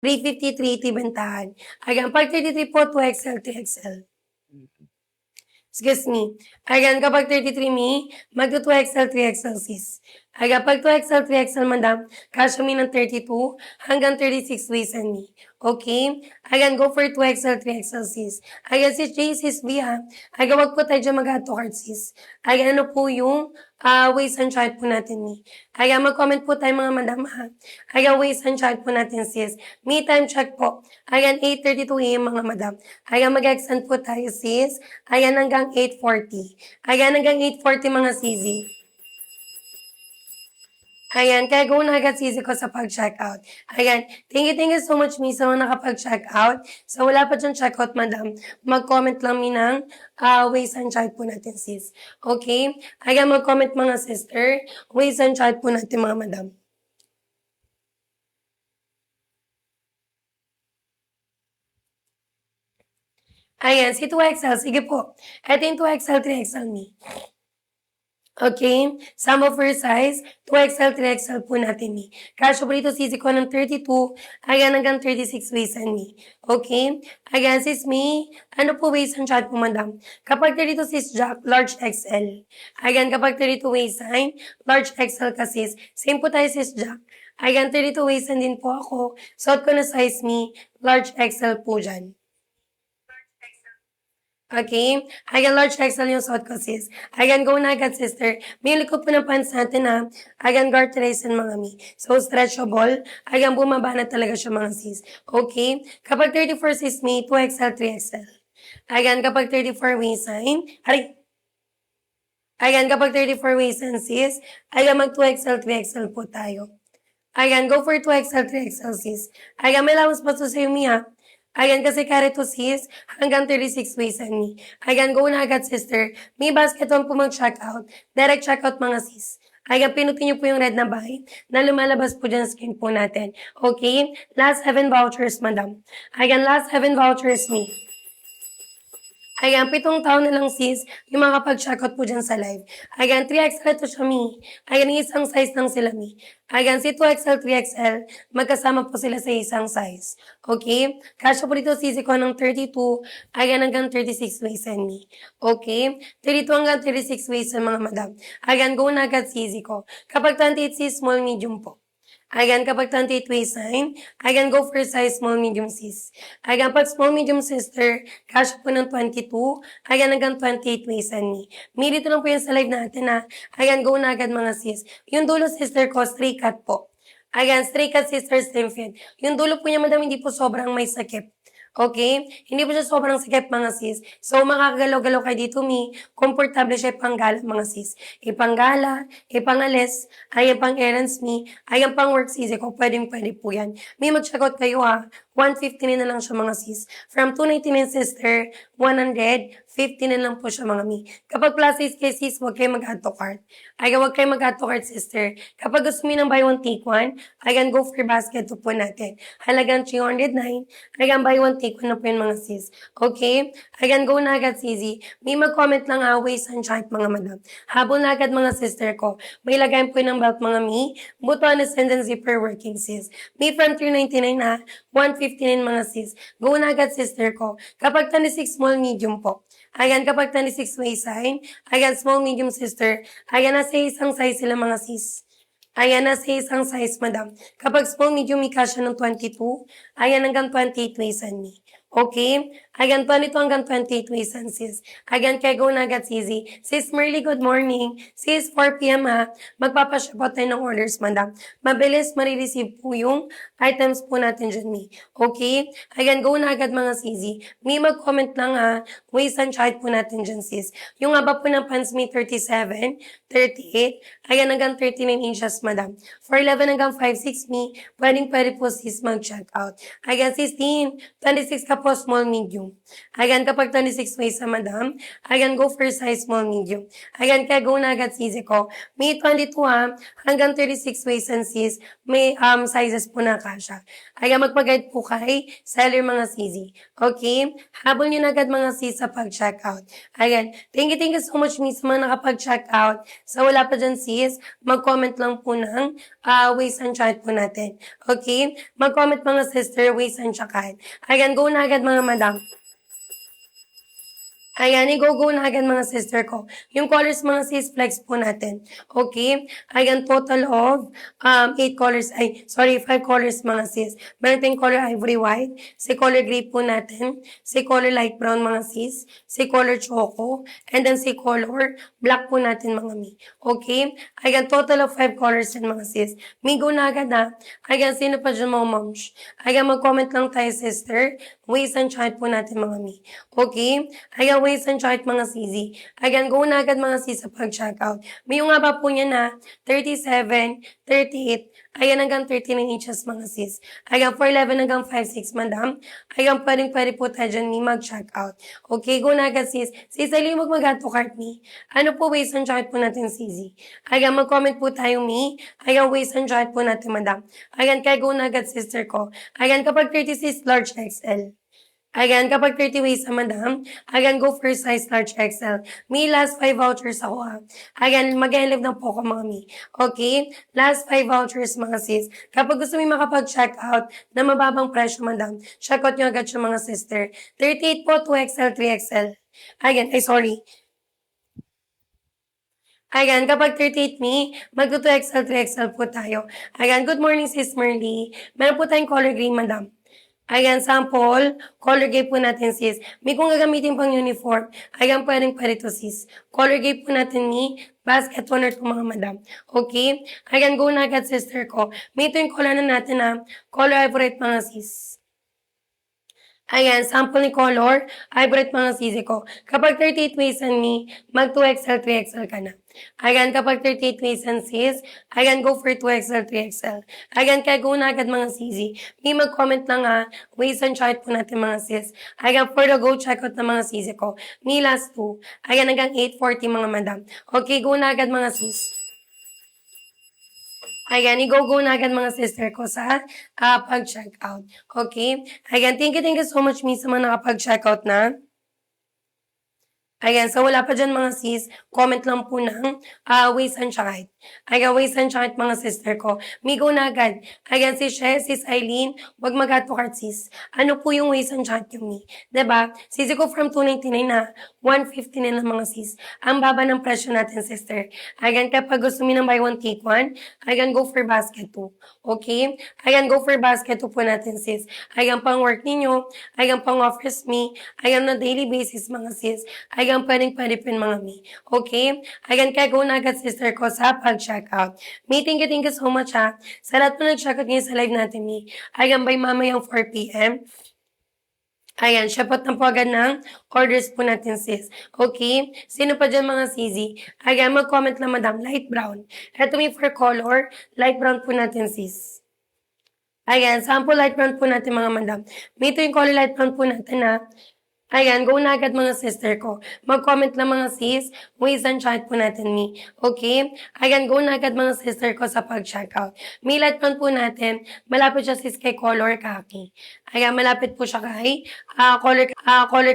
350, 380 bentahan. Ayan, pag 33 po, 2XL, 3XL. Excuse me. Ayan, kapag 33 me, magto 2XL, 3XL sis. Ayan, pag 2XL, 3XL madam, kasya me ng 32 hanggang 36 waist and me. Okay? Ayan, go for 2XL, 3XL sis. Ayan, sis J, sis V ha. Ayan, wag po tayo dyan mag-add to cart sis. Ayan, ano po yung waist and chart po natin ni. Ayan, mag-comment po tayo mga madam ha. Ayan, waist and chart po natin sis. Me time check po. Ayan, 8:32 AM mga madam. Ayan, mag-extend po tayo sis. Ayan, hanggang 8:40. Ayan, hanggang 8:40 mga sisi. Ayan, kaya go na agad sisi ko sa pag-check out. Ayan, thank you so much, Miss, sa mga nakapag-check out. So, wala pa dyan check out, madam. Mag-comment lang mi ng ways and chart po natin, sis. Okay? Ayan, mag-comment mga sister. Ways and chart po natin, mga madam. Ayan, si 2XL, sige po. Ito yung 2XL, 3XL me. Okay? Sum of her size, 2XL, 3XL po natin ni. Kasya po dito sisi ko ng 32, ayan hanggang 36 waist and me. Okay? Ayan, sis me, ano po waist and chart po, madam? Kapag 32 sis Jack, large XL. Ayan, kapag 32 waist sign, large XL ka sis. Same po tayo sis Jack. Ayan, 32 waist and din po ako. Suot ko na size me, large XL po dyan. Okay? Ayan, large XL yung suot ko, sis. Ayan, go na agad, sister. May likod po ng pants natin, ha. Ayan, garterized and mga mi. So, stretchable. Ayan, bumaba na talaga siya, mga sis. Okay? Kapag 34 sis me, 2XL, 3XL. Ayan, kapag 34 waistline, ayan, kapag 34 waistline, sis, ayan, mag 2XL, 3XL po tayo. Ayan, go for 2XL, 3XL, sis. Ayan, may lawas pa to sa'yo, mi, ha. Ayan, kasi carry to sis, hanggang 36 waist and me. Ayan, go na agad, sister. May basket on po mag-check out. Direct check out, mga sis. Ayan, pinutin niyo po yung red na buy na lumalabas po dyan screen po natin. Okay? Last 7 vouchers, madam. Ayan, last 7 vouchers, me. Ayan, 7 taon na lang sis, yung mga pag-check out po dyan sa live. Ayan, 3XL ito siya, mi. Ayan, isang size lang sila, mi. Ayan, si 2XL, 3XL, magkasama po sila sa isang size. Okay? Kasya po dito sisi ko ng 32, ayan, hanggang 36 waist and mi. Okay? 32 hanggang 36 waist and mga madam. Ayan, go na agad sisi ko. Kapag 28 sis, small, medium po. Ayan, kapag 28 waist sign, ayan, go for size small, medium sis. Ayan, pag small, medium sister, kasya po ng 22, ayan, hanggang 28 waist and me. Me, dito lang po yan sa live natin, ha. Ayan, go na agad, mga sis. Yung dulo sister ko, straight cut po. Ayan, straight cut sister, slim fit. Yung dulo po niya, madam, hindi po sobrang may sakit. Okay? Hindi po siya sobrang sakit, mga sis. So, makakagalaw-galaw kayo dito, mi. Komportable siya ipanggala, mga sis. Ipanggala, ipangalis, ay pang errands, mi. Ay pang work, sis. Kung pwedeng-pwede po yan. May mag-check out kayo, ha. 150 na lang siya, mga sis. From 299, sister, 150 na lang po siya, mga mi. Kapag plus size kay sis, huwag kayo mag-add to cart. Ay, huwag kayo mag-add to cart, sister. Kapag gusto mo ng buy one, take one, ayan, go for basket to po natin. Halagang 309, ayan, buy one, take one na po yun, mga sis. Okay? Ayan, go na agad, sisi. May mag-comment lang, waist and chart, mga madam. Habol na agad, mga sister ko. May lagayan po ng belt, mga mi. Butuan and zipper working, sis. May from 399 na 159, mga sis. Go na agad, sister ko. Kapag 26 small, medium po. Ayan, kapag 26 waist sign, ayan, small, medium, sister. Ayan, nasa isang size sila, mga sis. Ayan, nasa isang size, madam. Kapag small, medium, may kasya ng 22. Ayan, hanggang 28 waist and me. Okay? Ayan, 22 hanggang 28 waist and sis. Ayan, kaya go na agad, sisi. Sis Merly, good morning. Sis, 4 p.m. ha. Magpapaship out tayo ng orders, madam. Mabilis marireceive po yung items po natin dyan, mi. Okay? Ayan, go na agad, mga sisi. May mag-comment lang, ha. Waist and chart po natin dyan, sis. Yung haba po ng pants, may 37, 38, ayan, hanggang 39 inches, madam. For 11 hanggang 5'6", mi, pwede po sis mag-check out. Ayan, 16, 26 ka po, small, medium. medium. Ayan, kapag 26 waist sa madam, ayan, go for size small, medium. Ayan, kaya go na agad sisi ko. May 22 hanggang 36 waist and sis, may sizes po na kasha. Ayan, magpag-guide po kay seller mga sisi. Okay? Habol nyo na agad mga sis sa pag-check out. Ayan, thank you so much miss sa mga nakapag-check out. Sa wala pa dyan sis, mag-comment lang po ng waist and chart po natin. Okay? Mag-comment mga sister, waist and chart. Ayan, go na agad mga madam. Ayan, i-go-go na agad mga sister ko. Yung colors mga sis, flex po natin. Okay? Ayan, total of 8 colors, 5 colors mga sis. Meron tayong color ivory white, si color gray po natin, si color light brown mga sis, si color choco, and then si color black po natin mga mi. Okay? Ayan, total of 5 colors yan mga sis. May go na agad Ayan, sino pa dyan mga moms? Ayan, mag-comment lang tayo sister. Waist and chart po natin mga mi. Okay? Ayan, waist and chart mga sisi. Ayan, go na agad mga sis sa pag-checkout. May yung nga ba po niya na 37, 38, ayan hanggang 39 inches mga sis. Ayan, 4'11 hanggang 5'6 madam. Ayan, pwede po tayo dyan mi mag-checkout. Okay, go na agad sis. Sis, alin mo mag-add to cart mi. Ano po waist and chart po natin sisi? Ayan, mag-comment po tayo mi. Ayan, waist and chart po natin madam. Ayan, kaya go na agad sister ko. Ayan, kapag 36 large XL. Ayan, kapag 30 waist sa madam, ayan, go for size large XL. May last 5 vouchers ako Ayan, mag-live na po ako mga mi. Okay? Last 5 vouchers mga sis. Kapag gusto mo makapag-check out na mababang presyo madam, check out nyo agad siya mga sister. 38 po, 2XL, 3XL. Ayan, sorry. Ayan, kapag 38 me, mag-2XL, 3XL po tayo. Ayan, good morning sis Merly. Meron po tayong color green madam. Ayan, sample, color gray po natin sis. May kung gagamitin pang uniform, ayan, pwede to sis. Color gray po natin ni basket winner to mga madam. Okay? Ayan, go na agad sister ko. May ito yung color na natin color ivory mga sis. Ayan, sample ni color, ivory mga sisi ko. Kapag 38 waist and me, mag 2XL, 3XL ka na. Ayan, kapag 38 waist and sis, ayan, go for 2XL, 3XL. Ayan, kaya go na agad mga sisi. May mag-comment lang waist and chart po natin mga sis. Ayan, for the go checkout na mga sisi ko. May last 2. Ayan, hanggang 840 mga madam. Okay, go na agad mga sis. Ayan, i-go-go na agad mga sister ko sa pag-check out. Okay? Ayan, thank you so much miss sa mga nakapag-check out na. Ayan, so wala pa dyan mga sis, comment lang po ng waist and chart. Ayan, waist and chart mga sister ko. Migo na agad. Ayan, sis Eileen, wag mag-add to cart sis. Ano po yung waist and chart yung mi? Diba? Sisi ko from 299 na 150 na mga sis. Ang baba ng presyo natin sister. Ayan, kapag gusto mo ng buy one take one, ayan, go for basket 2. Okay? Ayan, go for basket 2 po natin sis. Ayan, pang work ninyo. Ayan, pang offers me. Ayan, na daily basis mga sis. Ayan, pwede po yung mga mi. Okay? Ayan, kaya go na agad sister ko sa pag-check out. Mi, thank you so much sa lahat po nag-check out ngayon sa live natin mi. Ayan, by mamayang 4 p.m. Ayan, syapot na po agad ng orders po natin, sis. Okay? Sino pa dyan mga sisi? Ayan, mag-comment lang, madam. Light brown. Ito may for color. Light brown po natin, sis. Ayan, sample light brown po natin, mga madam. May ito yung color light brown po natin, Ayan, go na agad mga sister ko. Mag-comment lang mga sis, waist and chart po natin mi. Okay? Ayan, go na agad mga sister ko sa pag-check out. May light brown po natin, malapit siya sis kay color khaki. Ayan, malapit po siya kay color